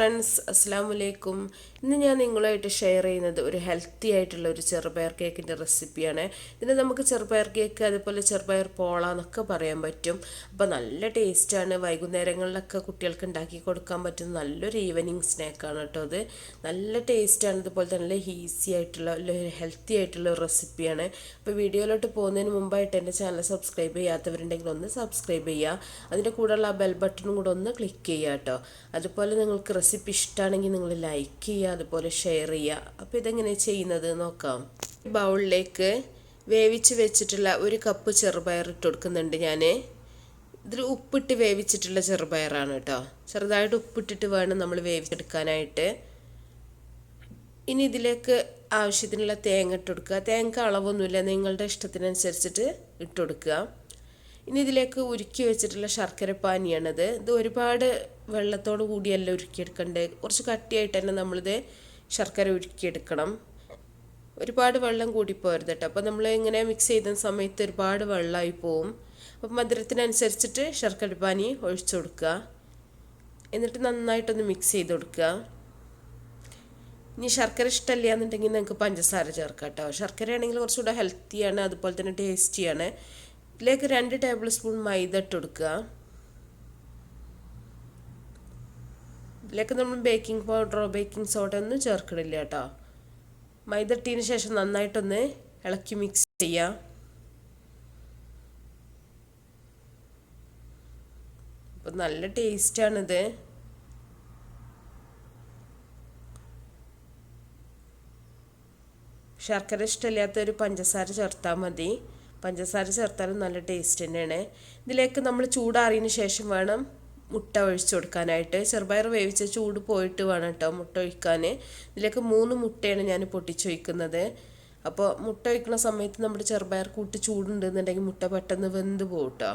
Friends, അസ്സലാമു അലൈക്കും. ഇന്ന് ഞാൻ നിങ്ങളുമായിട്ട് ഷെയർ ചെയ്യുന്നത് ഒരു ഹെൽത്തി ആയിട്ടുള്ള ഒരു ചെറുപയർ കേക്കിൻ്റെ റെസിപ്പിയാണ്. ഇതിന് നമുക്ക് ചെറുപയർ കേക്ക് അതുപോലെ ചെറുപയർ പോള എന്നൊക്കെ പറയാൻ പറ്റും. അപ്പോൾ നല്ല ടേസ്റ്റാണ്. വൈകുന്നേരങ്ങളിലൊക്കെ കുട്ടികൾക്ക് ഉണ്ടാക്കി കൊടുക്കാൻ പറ്റുന്ന നല്ലൊരു ഈവനിങ് സ്നാക്കാണ് കേട്ടോ അത്. നല്ല ടേസ്റ്റാണ്. ഇതുപോലെ തന്നെ നല്ല ഈസി ആയിട്ടുള്ള ഹെൽത്തി ആയിട്ടുള്ള ഒരു റെസിപ്പിയാണ്. അപ്പോൾ വീഡിയോയിലോട്ട് പോകുന്നതിന് മുമ്പായിട്ട് എൻ്റെ ചാനൽ സബ്സ്ക്രൈബ് ചെയ്യാത്തവരുണ്ടെങ്കിൽ ഒന്ന് സബ്സ്ക്രൈബ് ചെയ്യുക. അതിൻ്റെ കൂടെയുള്ള ആ ബെൽ ബട്ടണും കൂടെ ഒന്ന് ക്ലിക്ക് ചെയ്യുക കേട്ടോ. അതുപോലെ നിങ്ങൾക്ക് റെസിപ്പി ഇഷ്ടമാണെങ്കിൽ നിങ്ങൾ ലൈക്ക് ചെയ്യുക, അതുപോലെ ഷെയർ ചെയ്യുക. അപ്പോൾ ഇതെങ്ങനെ ചെയ്യുന്നത് നോക്കാം. ബൗളിലേക്ക് വേവിച്ച് വെച്ചിട്ടുള്ള 1 കപ്പ് ചെറുപയർ ഇട്ട് കൊടുക്കുന്നുണ്ട് ഞാൻ. ഇതിൽ ഉപ്പിട്ട് വേവിച്ചിട്ടുള്ള ചെറുപയറാണ് കേട്ടോ. ചെറുതായിട്ട് ഉപ്പിട്ടിട്ട് വേണം നമ്മൾ വേവിച്ചെടുക്കാനായിട്ട്. ഇനി ഇതിലേക്ക് ആവശ്യത്തിനുള്ള തേങ്ങ ഇട്ട് കൊടുക്കുക. തേങ്ങ അളവൊന്നുമില്ല, നിങ്ങളുടെ ഇഷ്ടത്തിനനുസരിച്ചിട്ട് ഇട്ട് കൊടുക്കുക. ഇനി ഇതിലേക്ക് ഉരുക്കി വെച്ചിട്ടുള്ള ശർക്കര പാനിയാണത്. ഇത് ഒരുപാട് വെള്ളത്തോട് കൂടിയല്ല ഉരുക്കിയെടുക്കണ്ടേ, കുറച്ച് കട്ടിയായിട്ട് തന്നെ നമ്മളിത് ശർക്കര ഉരുക്കിയെടുക്കണം. ഒരുപാട് വെള്ളം കൂടിപ്പോരുത് കേട്ടോ. അപ്പോൾ നമ്മൾ ഇങ്ങനെ മിക്സ് ചെയ്യുന്ന സമയത്ത് ഒരുപാട് വെള്ളമായി പോവും. അപ്പം മധുരത്തിനനുസരിച്ചിട്ട് ശർക്കര പാനി ഒഴിച്ചു കൊടുക്കുക. എന്നിട്ട് നന്നായിട്ടൊന്ന് മിക്സ് ചെയ്ത് കൊടുക്കുക. ഇനി ശർക്കര ഇഷ്ടമില്ല എന്നുണ്ടെങ്കിൽ നിങ്ങൾക്ക് പഞ്ചസാര ചേർക്കാം കേട്ടോ. ശർക്കര ആണെങ്കിൽ കുറച്ചുകൂടെ ഹെൽത്തിയാണ്, അതുപോലെ തന്നെ ടേസ്റ്റിയാണ്. ഇതിലേക്ക് 2 ടേബിൾ സ്പൂൺ മൈദ ഇട്ട് കൊടുക്കുക. ഇതിലേക്ക് നമ്മൾ ബേക്കിംഗ് പൗഡറോ ബേക്കിംഗ് സോഡ ഒന്നും ചേർക്കണില്ല കേട്ടോ. മൈദ ഇട്ടതിന് ശേഷം നന്നായിട്ടൊന്ന് ഇളക്കി മിക്സ് ചെയ്യുക. അപ്പം നല്ല ടേസ്റ്റാണിത്. ശർക്കര ഇഷ്ടമില്ലാത്തൊരു പഞ്ചസാര ചേർത്താൽ മതി. പഞ്ചസാര ചേർത്താലും നല്ല ടേസ്റ്റ് തന്നെയാണ്. ഇതിലേക്ക് നമ്മൾ ചൂടാറിയതിന് ശേഷം വേണം മുട്ട ഒഴിച്ചു കൊടുക്കാനായിട്ട്. ചെറുപയർ വേവിച്ച ചൂട് പോയിട്ട് വേണം കേട്ടോ മുട്ട ഒഴിക്കാൻ. ഇതിലേക്ക് 3 മുട്ടയാണ് ഞാൻ പൊട്ടിച്ചൊഴിക്കുന്നത്. അപ്പോൾ മുട്ട ഒഴിക്കുന്ന സമയത്ത് നമ്മുടെ ചെറുപയർ കൂട്ട് ചൂടുണ്ടെന്നുണ്ടെങ്കിൽ മുട്ട പെട്ടെന്ന് വെന്ത് പോകും കേട്ടോ.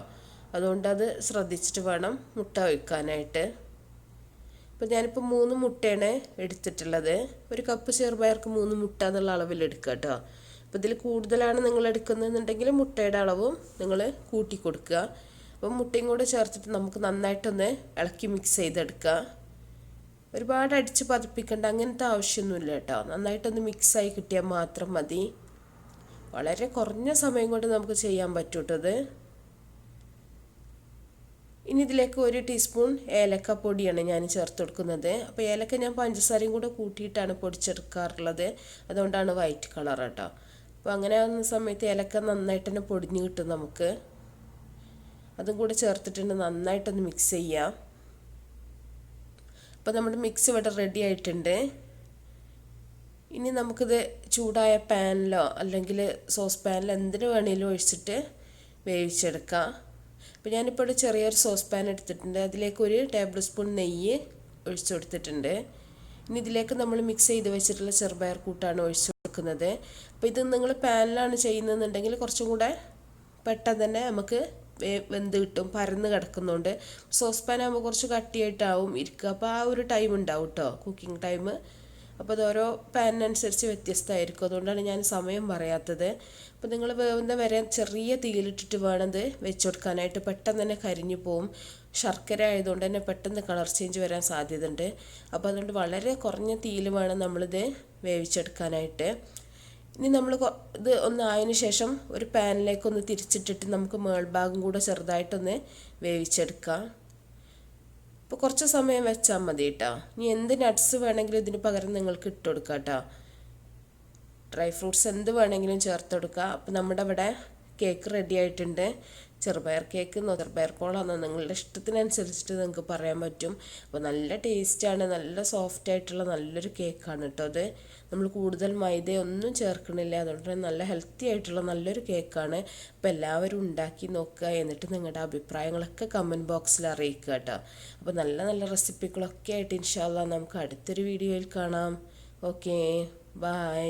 അതുകൊണ്ട് അത് ശ്രദ്ധിച്ചിട്ട് വേണം മുട്ട ഒഴിക്കാനായിട്ട്. അപ്പോൾ ഞാനിപ്പോൾ 3 മുട്ടയാണ് എടുത്തിട്ടുള്ളത്. 1 കപ്പ് ചെറുപയർക്ക് 3 മുട്ട എന്നുള്ള അളവിൽ എടുക്കുക കേട്ടോ. അപ്പോൾ ഇതിൽ കൂടുതലാണ് നിങ്ങൾ എടുക്കുന്നതെന്നുണ്ടെങ്കിൽ മുട്ടയുടെ അളവും നിങ്ങൾ കൂട്ടി കൊടുക്കുക. അപ്പം മുട്ടയും കൂടെ ചേർത്തിട്ട് നമുക്ക് നന്നായിട്ടൊന്ന് ഇളക്കി മിക്സ് ചെയ്തെടുക്കുക. ഒരുപാട് അടിച്ച് പതിപ്പിക്കേണ്ട അങ്ങനത്തെ ആവശ്യമൊന്നുമില്ല കേട്ടോ. നന്നായിട്ടൊന്ന് മിക്സായി കിട്ടിയാൽ മാത്രം മതി. വളരെ കുറഞ്ഞ സമയം കൊണ്ട് നമുക്ക് ചെയ്യാൻ പറ്റൂട്ടത്. ഇനി ഇതിലേക്ക് 1 ടീസ്പൂൺ ഏലക്ക പൊടിയാണ് ഞാൻ ചേർത്ത് കൊടുക്കുന്നത്. അപ്പോൾ ഏലക്ക ഞാൻ പഞ്ചസാരയും കൂടെ കൂട്ടിയിട്ടാണ് പൊടിച്ചെടുക്കാറുള്ളത്, അതുകൊണ്ടാണ് വൈറ്റ് കളർ കേട്ടോ. അപ്പോൾ അങ്ങനെ ആകുന്ന സമയത്ത് ഏലക്ക നന്നായിട്ട് തന്നെ പൊടിഞ്ഞ് കിട്ടും നമുക്ക്. അതും കൂടെ ചേർത്തിട്ടുണ്ട് നന്നായിട്ടൊന്ന് മിക്സ് ചെയ്യാം. അപ്പോൾ നമ്മുടെ മിക്സ് ഇവിടെ റെഡി ആയിട്ടുണ്ട്. ഇനി നമുക്കിത് ചൂടായ പാനിലോ അല്ലെങ്കിൽ സോസ് പാനിലോ എന്തിനു വേണമെങ്കിലും ഒഴിച്ചിട്ട് വേവിച്ചെടുക്കാം. അപ്പോൾ ഞാനിപ്പോൾ ഒരു ചെറിയൊരു സോസ് പാൻ എടുത്തിട്ടുണ്ട്. അതിലേക്ക് 1 ടേബിൾ സ്പൂൺ നെയ്യ് ഒഴിച്ചു കൊടുത്തിട്ടുണ്ട്. ഇനി ഇതിലേക്ക് നമ്മൾ മിക്സ് ചെയ്ത് വെച്ചിട്ടുള്ള ചെറുപയർ കൂട്ടാണ് ഒഴിച്ചു കൊടുക്കുന്നത്. അപ്പോൾ ഇത് നിങ്ങൾ പാനിലാണ് ചെയ്യുന്നതെന്നുണ്ടെങ്കിൽ കുറച്ചും കൂടെ പെട്ടെന്ന് തന്നെ നമുക്ക് വെന്ത് കിട്ടും, പരന്ന് കിടക്കുന്നുണ്ട്. സോസ് പാൻ ആകുമ്പോൾ കുറച്ച് കട്ടിയായിട്ടാവും ഇരിക്കുക. അപ്പോൾ ആ ഒരു ടൈം ഉണ്ടാവും കേട്ടോ, കുക്കിംഗ് ടൈം. അപ്പോൾ അത് ഓരോ പാനിനനുസരിച്ച് വ്യത്യസ്തമായിരിക്കും, അതുകൊണ്ടാണ് ഞാൻ സമയം പറയാത്തത്. അപ്പോൾ നിങ്ങൾ വേവുന്ന വരെ ചെറിയ തീയിലിട്ടിട്ട് വേണം ഇത് വെച്ച് കൊടുക്കാനായിട്ട്. പെട്ടെന്ന് തന്നെ കരിഞ്ഞു പോവും. ശർക്കര ആയതുകൊണ്ട് തന്നെ പെട്ടെന്ന് കളർ ചേഞ്ച് വരാൻ സാധ്യതയുണ്ട്. അപ്പോൾ അതുകൊണ്ട് വളരെ കുറഞ്ഞ തീയിൽ വേണം നമ്മളിത് വേവിച്ചെടുക്കാനായിട്ട്. ഇനി നമ്മൾ ഇത് ഒന്നായതിനു ശേഷം ഒരു പാനിലേക്ക് ഒന്ന് തിരിച്ചിട്ടിട്ട് നമുക്ക് മേൾഭാഗം കൂടെ ചെറുതായിട്ടൊന്ന് വേവിച്ചെടുക്കാം. ഇപ്പോൾ കുറച്ച് സമയം വെച്ചാൽ മതി കേട്ടോ. ഇനി എന്ത് നട്ട്സ് വേണമെങ്കിലും ഇതിന് പകരം നിങ്ങൾക്ക് ഇട്ട് കൊടുക്കാം കേട്ടോ. ഡ്രൈ ഫ്രൂട്ട്സ് എന്ത് വേണമെങ്കിലും ചേർത്ത് കൊടുക്കുക. അപ്പോൾ നമ്മുടെ ഇവിടെ കേക്ക് റെഡി ആയിട്ടുണ്ട്. ചെറുപയർ കേക്ക് എന്നോ ചെറുപയർ പോളാന്നോ നിങ്ങളുടെ ഇഷ്ടത്തിനനുസരിച്ചിട്ട് നിങ്ങൾക്ക് പറയാൻ പറ്റും. അപ്പോൾ നല്ല ടേസ്റ്റാണ്, നല്ല സോഫ്റ്റ് ആയിട്ടുള്ള നല്ലൊരു കേക്കാണ് കേട്ടോ അത്. നമ്മൾ കൂടുതൽ മൈദയൊന്നും ചേർക്കണില്ല, അതുകൊണ്ട് തന്നെ നല്ല ഹെൽത്തി ആയിട്ടുള്ള നല്ലൊരു കേക്കാണ്. അപ്പോൾ എല്ലാവരും ഉണ്ടാക്കി നോക്കുക. എന്നിട്ട് നിങ്ങളുടെ അഭിപ്രായങ്ങളൊക്കെ കമൻറ്റ് ബോക്സിൽ അറിയിക്കുക കേട്ടോ. അപ്പോൾ നല്ല നല്ല റെസിപ്പികളൊക്കെ ആയിട്ട് ഇൻഷാ അല്ലാഹ് നമുക്ക് അടുത്തൊരു വീഡിയോയിൽ കാണാം. Okay, by.